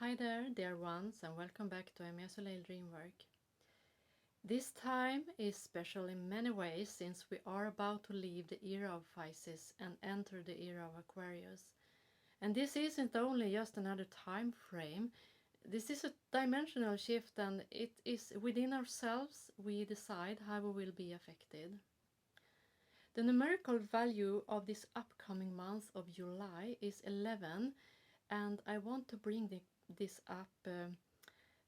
Hi there, dear ones, and welcome back to Emmeyasoleildreamwork. Dreamwork. This time is special in many ways since we are about to leave the era of Pisces and enter the era of Aquarius. And this isn't only just another time frame, this is a dimensional shift, and it is within ourselves we decide how we will be affected. The numerical value of this upcoming month of July is 11, and I want to bring this up.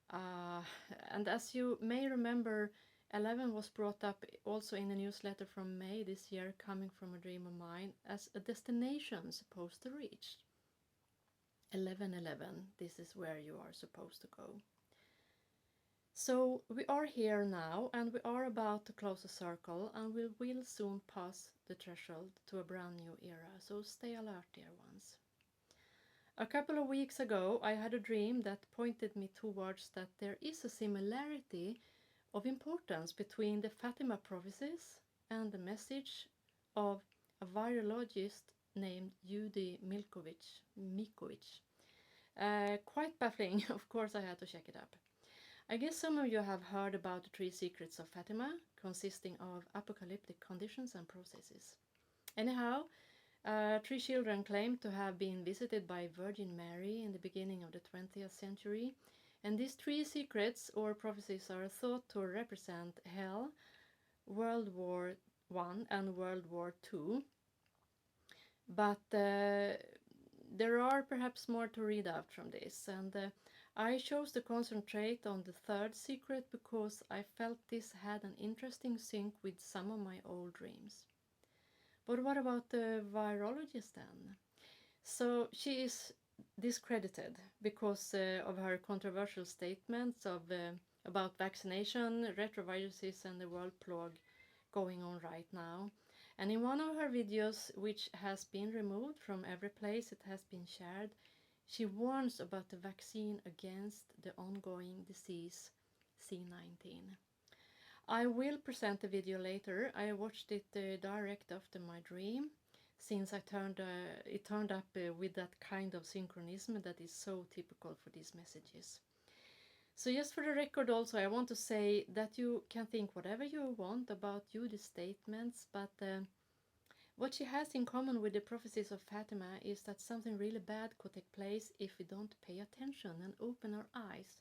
And as you may remember, 11 was brought up also in a newsletter from May this year, coming from a dream of mine, as a destination supposed to reach. 1111, this is where you are supposed to go. So we are here now, and we are about to close a circle, and we will soon pass the threshold to a brand new era, so stay alert, dear ones. A couple of weeks ago, I had a dream that pointed me towards that there is a similarity of importance between the Fatima prophecies and the message of a virologist named Judy Mikovic. Quite baffling, of course I had to check it up. I guess some of you have heard about the 3 secrets of Fatima, consisting of apocalyptic conditions and processes. Anyhow, 3 children claimed to have been visited by Virgin Mary in the beginning of the 20th century, and these 3 secrets or prophecies are thought to represent Hell, World War I and World War II. But there are perhaps more to read out from this, and I chose to concentrate on the 3rd secret because I felt this had an interesting sync with some of my old dreams. But what about the virologist then? So she is discredited because of her controversial statements about vaccination, retroviruses, and the world plague going on right now. And in one of her videos, which has been removed from every place it has been shared, she warns about the vaccine against the ongoing disease C-19. I will present the video later. I watched it direct after my dream, since it turned up with that kind of synchronism that is so typical for these messages. So just for the record also, I want to say that you can think whatever you want about Judy's statements, but what she has in common with the prophecies of Fatima is that something really bad could take place if we don't pay attention and open our eyes.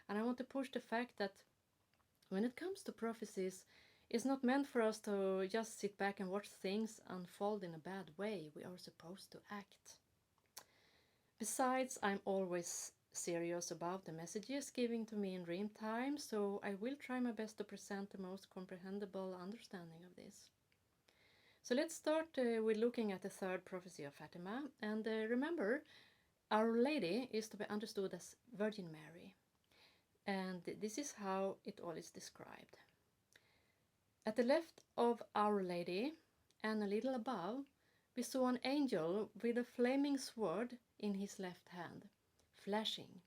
And I want to push the fact that when it comes to prophecies, it's not meant for us to just sit back and watch things unfold in a bad way. We are supposed to act. Besides, I'm always serious about the messages given to me in dream time, so I will try my best to present the most comprehensible understanding of this. So let's start with looking at the 3rd prophecy of Fatima. And remember, Our Lady is to be understood as Virgin Mary. And this is how it all is described. At the left of Our Lady, and a little above, we saw an angel with a flaming sword in his left hand, flashing.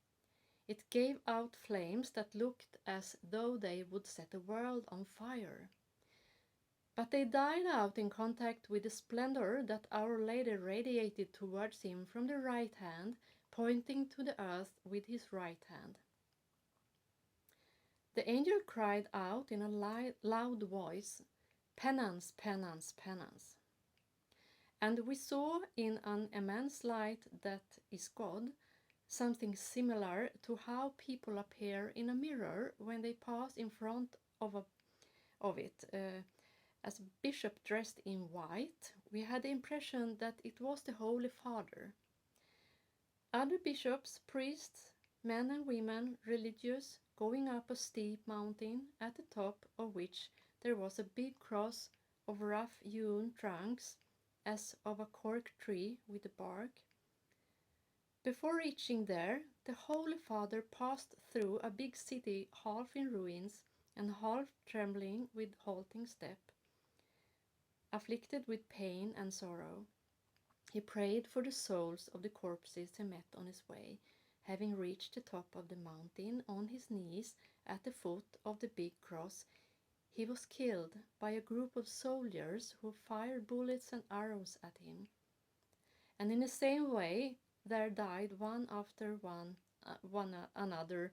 It gave out flames that looked as though they would set the world on fire. But they died out in contact with the splendor that Our Lady radiated towards him from the right hand, pointing to the earth with his right hand. The angel cried out in a loud voice, "Penance, penance, penance." And we saw in an immense light that is God something similar to how people appear in a mirror when they pass in front of it. As a bishop dressed in white, we had the impression that it was the Holy Father. Other bishops, priests, men and women, religious, going up a steep mountain at the top of which there was a big cross of rough-hewn trunks as of a cork tree with the bark. Before reaching there, the Holy Father passed through a big city half in ruins and half trembling with halting step, afflicted with pain and sorrow. He prayed for the souls of the corpses he met on his way. Having reached the top of the mountain on his knees at the foot of the big cross, he was killed by a group of soldiers who fired bullets and arrows at him. And in the same way there died one after one one another,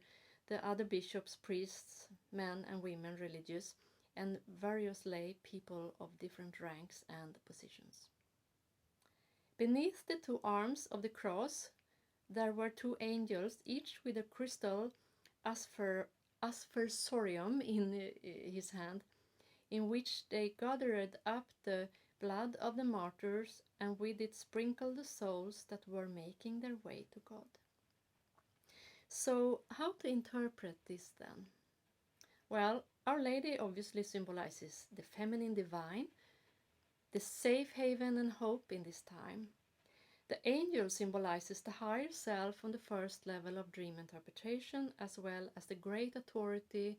the other bishops, priests, men and women religious, and various lay people of different ranks and positions. Beneath the two arms of the cross there were two angels, each with a crystal aspersorium in his hand, in which they gathered up the blood of the martyrs and with it sprinkled the souls that were making their way to God. So, how to interpret this then? Well, Our Lady obviously symbolizes the feminine divine, the safe haven and hope in this time. The angel symbolizes the higher self on the first level of dream interpretation, as well as the great authority,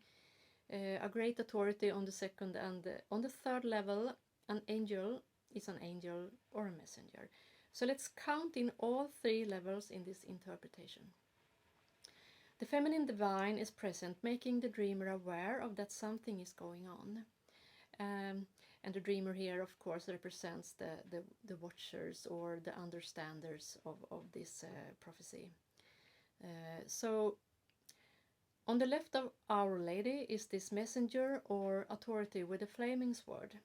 a great authority on the second, and on the third level, an angel is an angel or a messenger. So let's count in all three levels in this interpretation. The feminine divine is present, making the dreamer aware of that something is going on. And the dreamer here, of course, represents the watchers or the understanders of this prophecy. So, on the left of Our Lady is this messenger or authority with a flaming sword.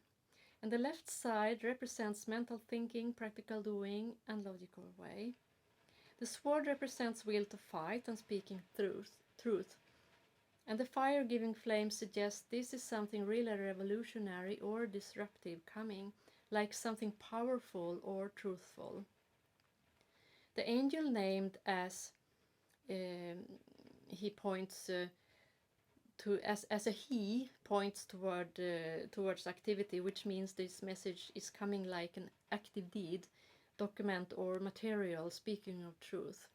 And the left side represents mental thinking, practical doing, and logical way. The sword represents will to fight and speaking truth. And the fire-giving flame suggests this is something really revolutionary or disruptive coming, like something powerful or truthful. The angel named as he points as a he points towards activity, which means this message is coming like an active deed, document or material speaking of truth.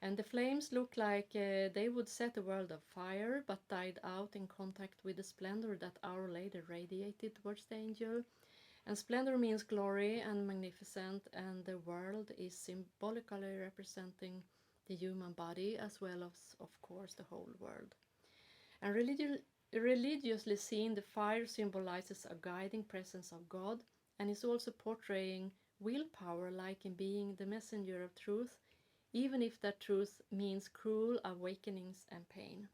And the flames look like they would set a world of fire, but died out in contact with the splendor that Our Lady radiated towards the angel. And splendor means glory and magnificent, and the world is symbolically representing the human body as well as, of course, the whole world. And religiously seen, the fire symbolizes a guiding presence of God and is also portraying willpower, like in being the messenger of truth, even if that truth means cruel awakenings and pain.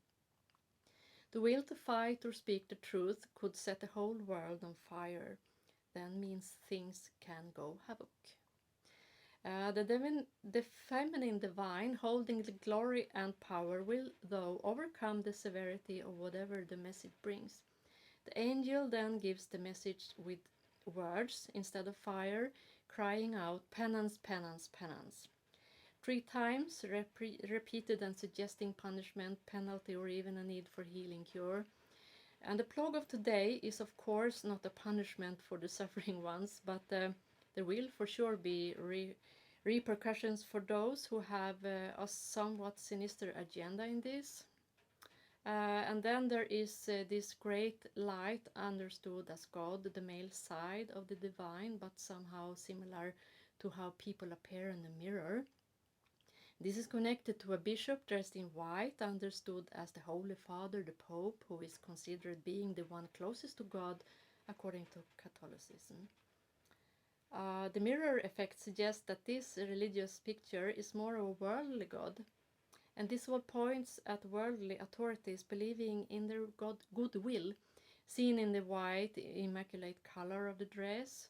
The will to fight or speak the truth could set the whole world on fire, then means things can go havoc. The feminine divine, holding the glory and power, will though overcome the severity of whatever the message brings. The angel then gives the message with words instead of fire, crying out, penance, penance, penance. 3 times repeated and suggesting punishment, penalty, or even a need for healing cure. And the plague of today is of course not a punishment for the suffering ones, but there will for sure be repercussions for those who have a somewhat sinister agenda in this. And then there is this great light understood as God, the male side of the divine, but somehow similar to how people appear in the mirror. This is connected to a bishop dressed in white, understood as the Holy Father, the Pope, who is considered being the one closest to God according to Catholicism. The mirror effect suggests that this religious picture is more of a worldly God, and this all points at worldly authorities believing in their goodwill, seen in the white, immaculate color of the dress.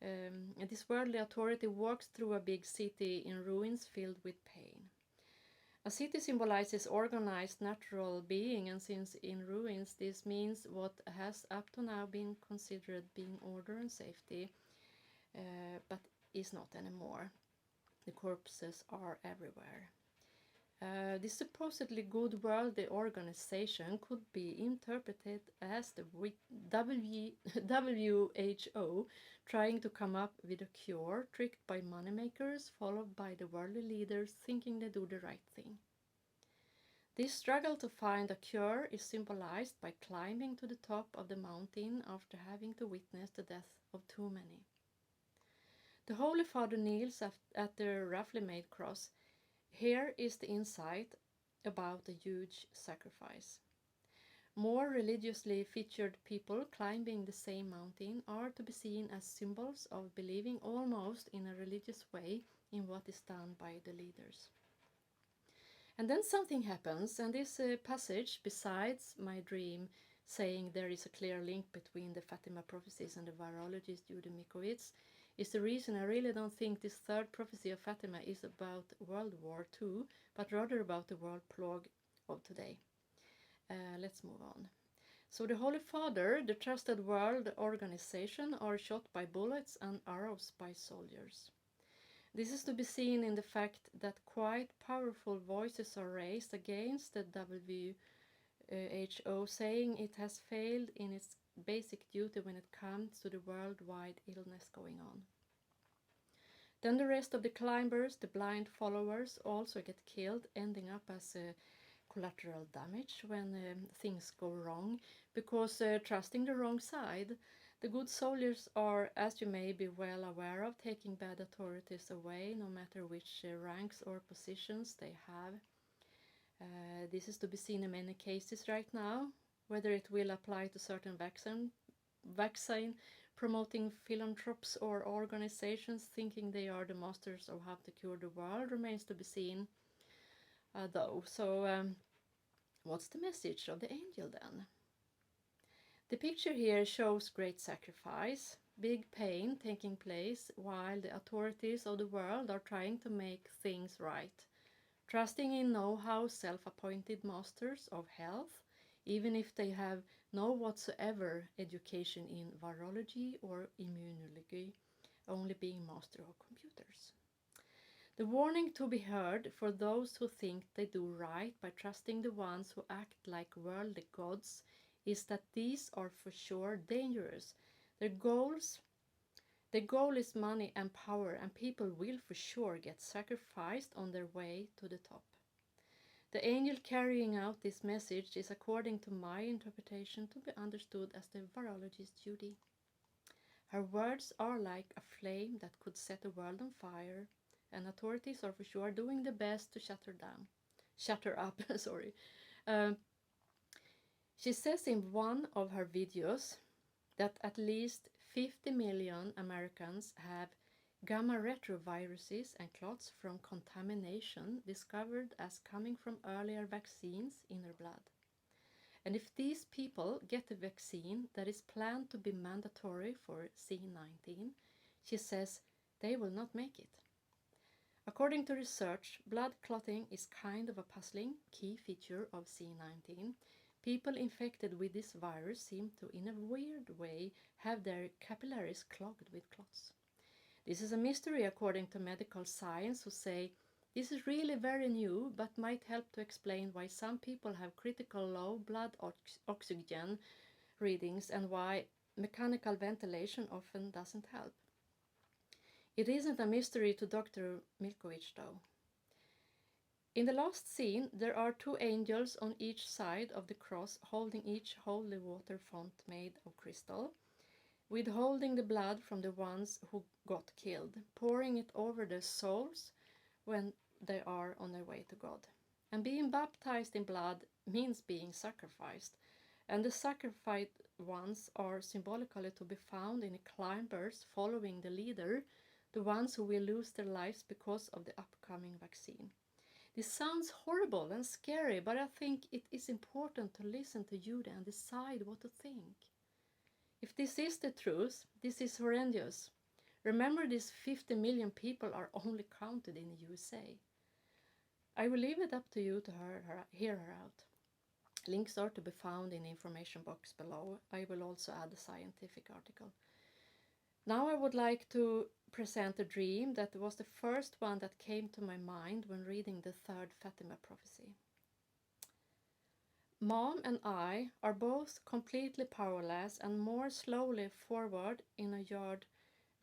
And this worldly authority walks through a big city in ruins filled with pain. A city symbolizes organized natural being, and since in ruins, this means what has up to now been considered being order and safety, but is not anymore. The corpses are everywhere. This supposedly good worldly organization could be interpreted as the WHO trying to come up with a cure, tricked by moneymakers, followed by the worldly leaders thinking they do the right thing. This struggle to find a cure is symbolized by climbing to the top of the mountain after having to witness the death of too many. The Holy Father kneels at the roughly made cross. Here is the insight about the huge sacrifice. More religiously featured people climbing the same mountain are to be seen as symbols of believing almost in a religious way in what is done by the leaders. And then something happens, and this passage, besides my dream saying there is a clear link between the Fatima prophecies and the virologist Judy Mikowitz, is the reason I really don't think this third prophecy of Fatima is about World War II, but rather about the world plague of today. Let's move on. So the Holy Father, the trusted world organization, are shot by bullets and arrows by soldiers. This is to be seen in the fact that quite powerful voices are raised against the WHO, saying it has failed in its basic duty when it comes to the worldwide illness going on. Then the rest of the climbers, the blind followers, also get killed, ending up as collateral damage when things go wrong, because trusting the wrong side. The good soldiers are, as you may be well aware of, taking bad authorities away, no matter which ranks or positions they have. This is to be seen in many cases right now, whether it will apply to certain vaccine promoting philanthrops or organizations thinking they are the masters of how to cure the world remains to be seen, though. So what's the message of the angel then? The picture here shows great sacrifice, big pain taking place while the authorities of the world are trying to make things right, trusting in know-how self-appointed masters of health, even if they have no whatsoever education in virology or immunology, only being master of computers. The warning to be heard for those who think they do right by trusting the ones who act like worldly gods is that these are for sure dangerous. Their goal is money and power, and people will for sure get sacrificed on their way to the top. The angel carrying out this message is, according to my interpretation, to be understood as the virologist Judy. Her words are like a flame that could set the world on fire, and authorities are for sure doing their best to shut her up. Sorry. She says in one of her videos that at least 50 million Americans have gamma retroviruses and clots from contamination discovered as coming from earlier vaccines in their blood. And if these people get a vaccine that is planned to be mandatory for C19, she says they will not make it. According to research, blood clotting is kind of a puzzling key feature of C19. People infected with this virus seem to, in a weird way, have their capillaries clogged with clots. This is a mystery according to medical science, who say this is really very new but might help to explain why some people have critical low blood oxygen readings and why mechanical ventilation often doesn't help. It isn't a mystery to Dr. Milkovich though. In the last scene, there are two angels on each side of the cross holding each holy water font made of crystal, withholding the blood from the ones who got killed, pouring it over their souls when they are on their way to God. And being baptized in blood means being sacrificed, and the sacrificed ones are symbolically to be found in the climbers following the leader, the ones who will lose their lives because of the upcoming vaccine. This sounds horrible and scary, but I think it is important to listen to Judy and decide what to think. If this is the truth, this is horrendous. Remember, these 50 million people are only counted in the USA. I will leave it up to you to hear her out. Links are to be found in the information box below. I will also add a scientific article. Now I would like to present a dream that was the first one that came to my mind when reading the third Fatima prophecy. Mom and I are both completely powerless and more slowly forward in a yard.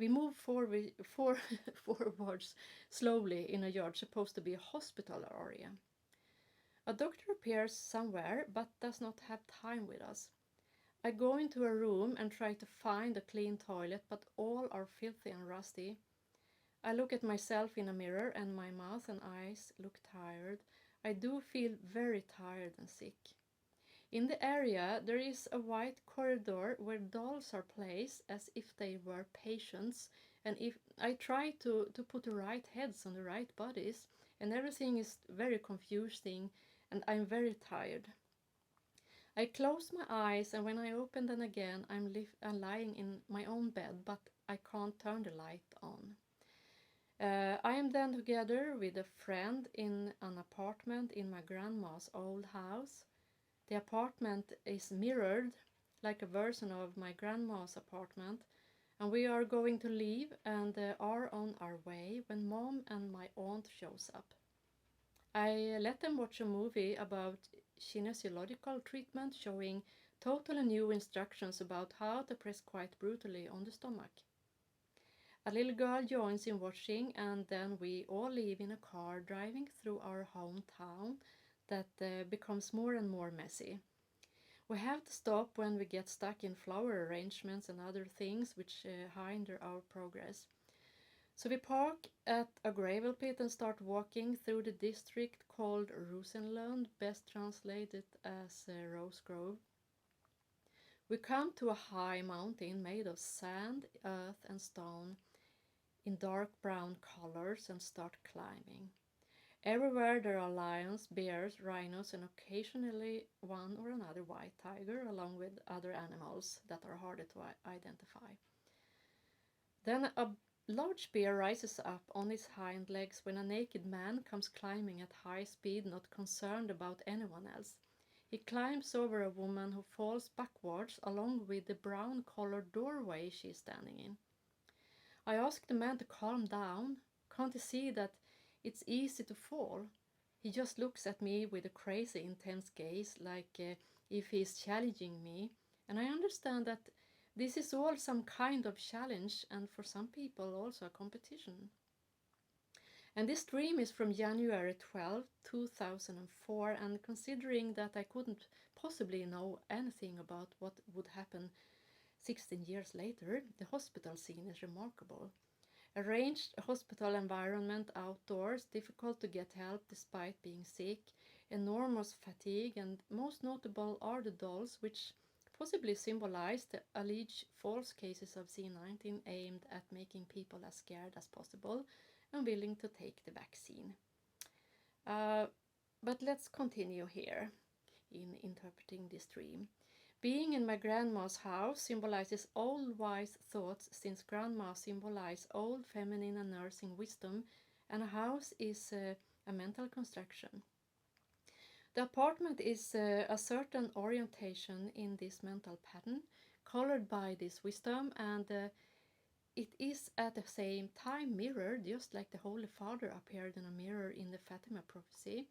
We move forwards slowly in a yard supposed to be a hospital area. A doctor appears somewhere but does not have time with us. I go into a room and try to find a clean toilet, but all are filthy and rusty. I look at myself in a mirror and my mouth and eyes look tired. I do feel very tired and sick. In the area there is a white corridor where dolls are placed as if they were patients, and if I try to put the right heads on the right bodies, and everything is very confusing, and I'm very tired. I close my eyes, and when I open them again, I'm lying in my own bed, but I can't turn the light on. I am then together with a friend in an apartment in my grandma's old house. The apartment is mirrored like a version of my grandma's apartment, and we are going to leave and are on our way when Mom and my aunt shows up. I let them watch a movie about kinesiological treatment showing totally new instructions about how to press quite brutally on the stomach. A little girl joins in watching, and then we all leave in a car driving through our hometown that becomes more and more messy. We have to stop when we get stuck in flower arrangements and other things which hinder our progress. So we park at a gravel pit and start walking through the district called Rosenlund, best translated as Rose Grove. We come to a high mountain made of sand, earth and stone in dark brown colors and start climbing. Everywhere there are lions, bears, rhinos, and occasionally one or another white tiger, along with other animals that are harder to identify. Then a large bear rises up on his hind legs when a naked man comes climbing at high speed, not concerned about anyone else. He climbs over a woman who falls backwards along with the brown-colored doorway she is standing in. I ask the man to calm down. Can't he see that it's easy to fall? He just looks at me with a crazy intense gaze, like if he is challenging me, and I understand that this is all some kind of challenge, and for some people also a competition. And this dream is from January 12, 2004, and considering that I couldn't possibly know anything about what would happen 16 years later, the hospital scene is remarkable. Arranged hospital environment outdoors, difficult to get help despite being sick, enormous fatigue, and most notable are the dolls, which possibly symbolize the alleged false cases of C19 aimed at making people as scared as possible and willing to take the vaccine. But let's continue here in interpreting this dream. Being in my grandma's house symbolizes old wise thoughts, since grandma symbolizes old feminine and nursing wisdom, and a house is a mental construction. The apartment is a certain orientation in this mental pattern, colored by this wisdom, and it is at the same time mirrored, just like the Holy Father appeared in a mirror in the Fatima prophecy.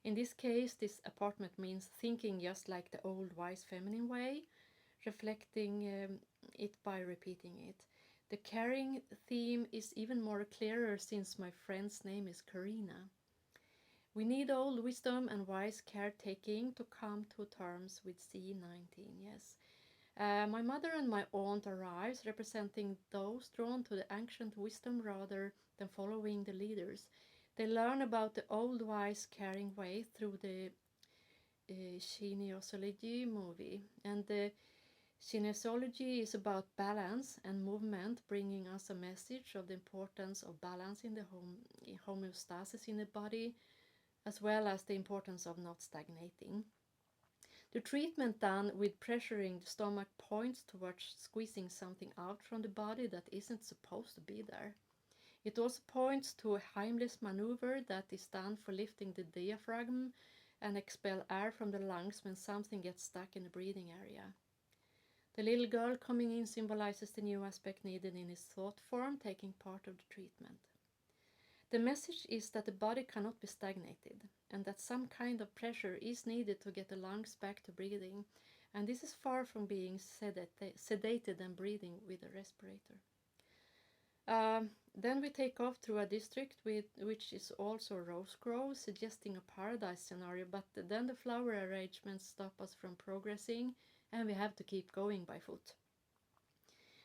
In this case, this apartment means thinking just like the old wise feminine way, reflecting it by repeating it. The caring theme is even more clearer since my friend's name is Karina. We need old wisdom and wise caretaking to come to terms with C19, yes. My mother and my aunt arrives, representing those drawn to the ancient wisdom rather than following the leaders. They learn about the old wise caring way through the kinesiology movie, and the kinesiology is about balance and movement, bringing us a message of the importance of balance in the homeostasis in the body, as well as the importance of not stagnating. The treatment done with pressuring the stomach points towards squeezing something out from the body that isn't supposed to be there. It also points to a Heimlich maneuver that is done for lifting the diaphragm and expel air from the lungs when something gets stuck in the breathing area. The little girl coming in symbolizes the new aspect needed in its thought form, taking part of the treatment. The message is that the body cannot be stagnated, and that some kind of pressure is needed to get the lungs back to breathing, and this is far from being sedated and breathing with a respirator. Then we take off through a district which is also rose grove, suggesting a paradise scenario, but then the flower arrangements stop us from progressing, and we have to keep going by foot.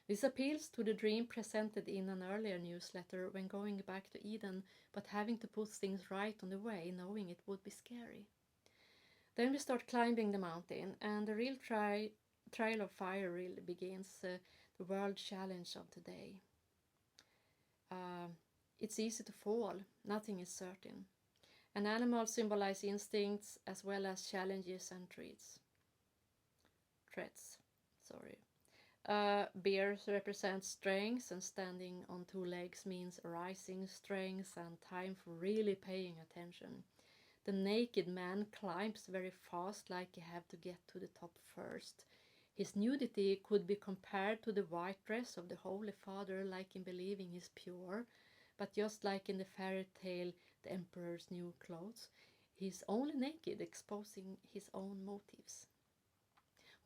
This appeals to the dream presented in an earlier newsletter when going back to Eden, but having to put things right on the way, knowing it would be scary. Then we start climbing the mountain, and the real trial of fire really begins, the world challenge of today. It's easy to fall, nothing is certain. An animal symbolizes instincts as well as challenges and threats. Bears represent strength, and standing on two legs means rising strength and time for really paying attention. The naked man climbs very fast, like he have to get to the top first. His nudity could be compared to the white dress of the Holy Father, like in believing he's pure, but just like in the fairy tale, the emperor's new clothes, he's only naked, exposing his own motives.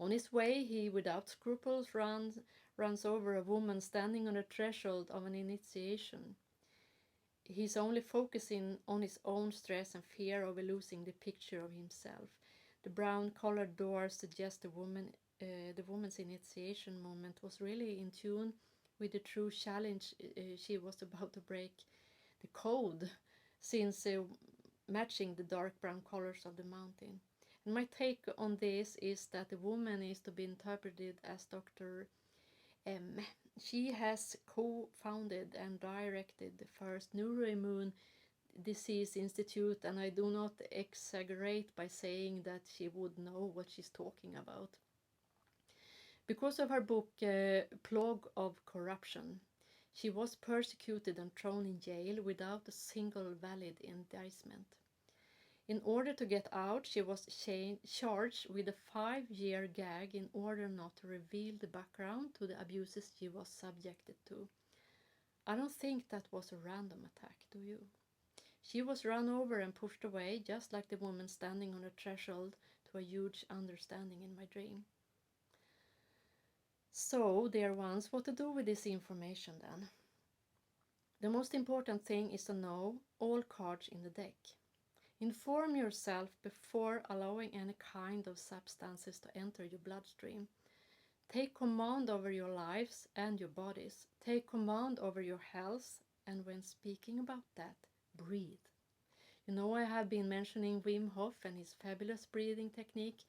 On his way, he without scruples runs over a woman standing on the threshold of an initiation. He's only focusing on his own stress and fear of losing the picture of himself. The brown-colored door suggests the woman's initiation moment was really in tune with the true challenge she was about to break the code, since matching the dark brown colors of the mountain. And my take on this is that the woman is to be interpreted as Dr. M. She has co-founded and directed the first neuroimmune disease institute, and I do not exaggerate by saying that she would know what she's talking about. Because of her book Plague of Corruption, she was persecuted and thrown in jail without a single valid indictment. In order to get out, she was charged with a 5-year gag in order not to reveal the background to the abuses she was subjected to. I don't think that was a random attack, do you? She was run over and pushed away, just like the woman standing on the threshold to a huge understanding in my dream. So, dear ones, what to do with this information then? The most important thing is to know all cards in the deck. Inform yourself before allowing any kind of substances to enter your bloodstream. Take command over your lives and your bodies. Take command over your health, and when speaking about that, breathe. You know, I have been mentioning Wim Hof and his fabulous breathing technique,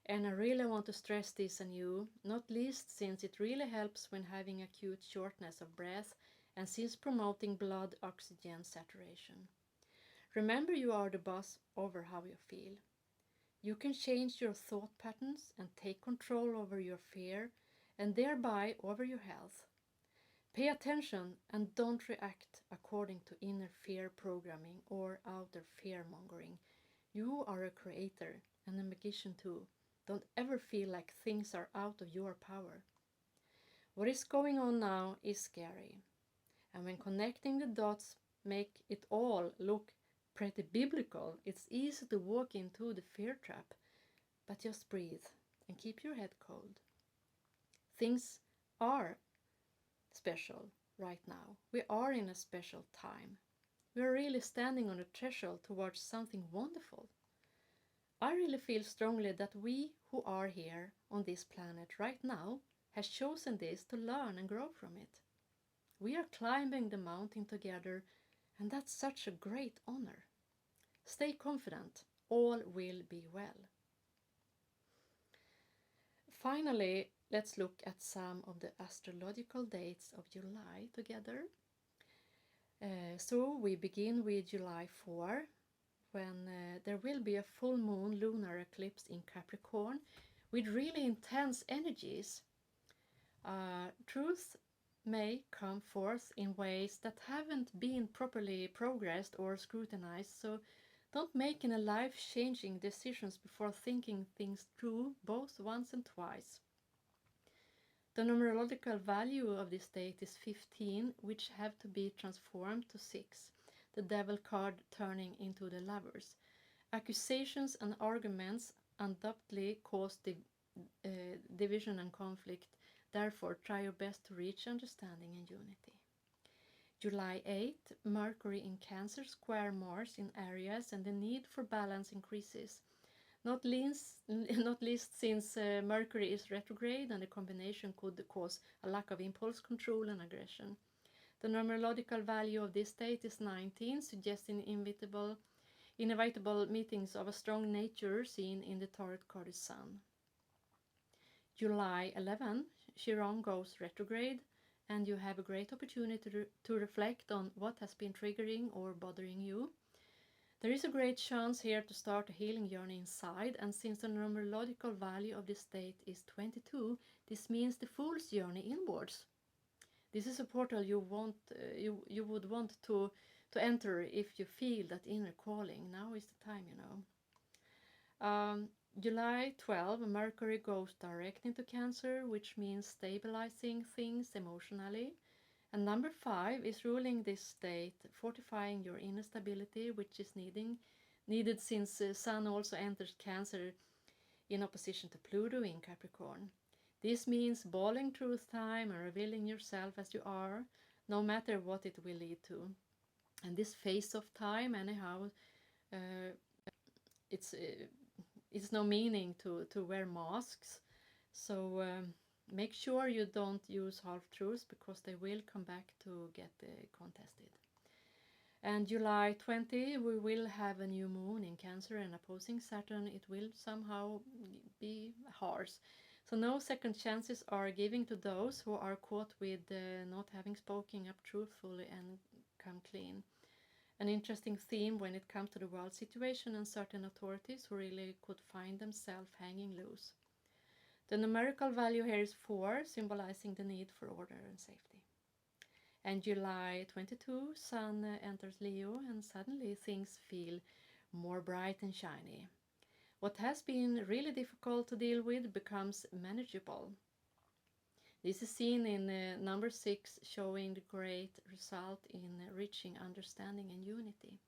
and I really want to stress this on you, not least since it really helps when having acute shortness of breath and since promoting blood oxygen saturation. Remember, you are the boss over how you feel. You can change your thought patterns and take control over your fear and thereby over your health. Pay attention and don't react according to inner fear programming or outer fear mongering. You are a creator and a magician too. Don't ever feel like things are out of your power. What is going on now is scary. And when connecting the dots make it all look pretty biblical, it's easy to walk into the fear trap, but just breathe and keep your head cold. Things are special right now. We are in a special time. We are really standing on a threshold towards something wonderful. I really feel strongly that we who are here on this planet right now has chosen this to learn and grow from it. We are climbing the mountain together, and that's such a great honor. Stay confident, all will be well. Finally, let's look at some of the astrological dates of July together. So we begin with July 4, when there will be a full moon lunar eclipse in Capricorn with really intense energies. Truth may come forth in ways that haven't been properly progressed or scrutinized, so don't make any life-changing decisions before thinking things through both once and twice. The numerological value of this date is 15, which have to be transformed to 6, the devil card turning into the lovers. Accusations and arguments undoubtedly cause division and conflict. Therefore, try your best to reach understanding and unity. July 8, Mercury in Cancer square Mars in Aries, and the need for balance increases. Not least since Mercury is retrograde, and the combination could cause a lack of impulse control and aggression. The numerological value of this date is 19, suggesting inevitable meetings of a strong nature seen in the tarot card Sun. July 11, Chiron goes retrograde, and you have a great opportunity to reflect on what has been triggering or bothering you. There is a great chance here to start a healing journey inside, and since the numerological value of this date is 22, this means the Fool's journey inwards. This is a portal you would want to enter if you feel that inner calling. Now is the time, you know. July 12, Mercury goes direct into Cancer, which means stabilizing things emotionally. And number 5 is ruling this state, fortifying your inner stability, which is needed since Sun also enters Cancer in opposition to Pluto in Capricorn. This means bawling truth time and revealing yourself as you are, no matter what it will lead to. And this phase of time, anyhow, it's no meaning to wear masks. So make sure you don't use half-truths, because they will come back to get contested. And July 20, we will have a new moon in Cancer and opposing Saturn. It will somehow be harsh. So no second chances are given to those who are caught with not having spoken up truthfully and come clean. An interesting theme when it comes to the world situation and certain authorities who really could find themselves hanging loose. The numerical value here is 4, symbolizing the need for order and safety. And July 22, Sun enters Leo, and suddenly things feel more bright and shiny. What has been really difficult to deal with becomes manageable. This is seen in number 6, showing the great result in reaching understanding and unity.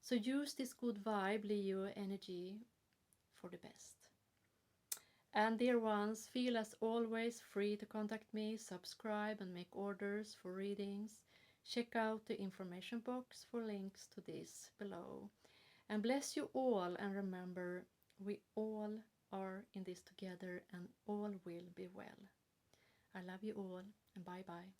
So use this good vibe, Leo energy, for the best. And dear ones, feel as always free to contact me, subscribe and make orders for readings. Check out the information box for links to this below. And bless you all, and remember, we all are in this together and all will be well. I love you all, and bye bye.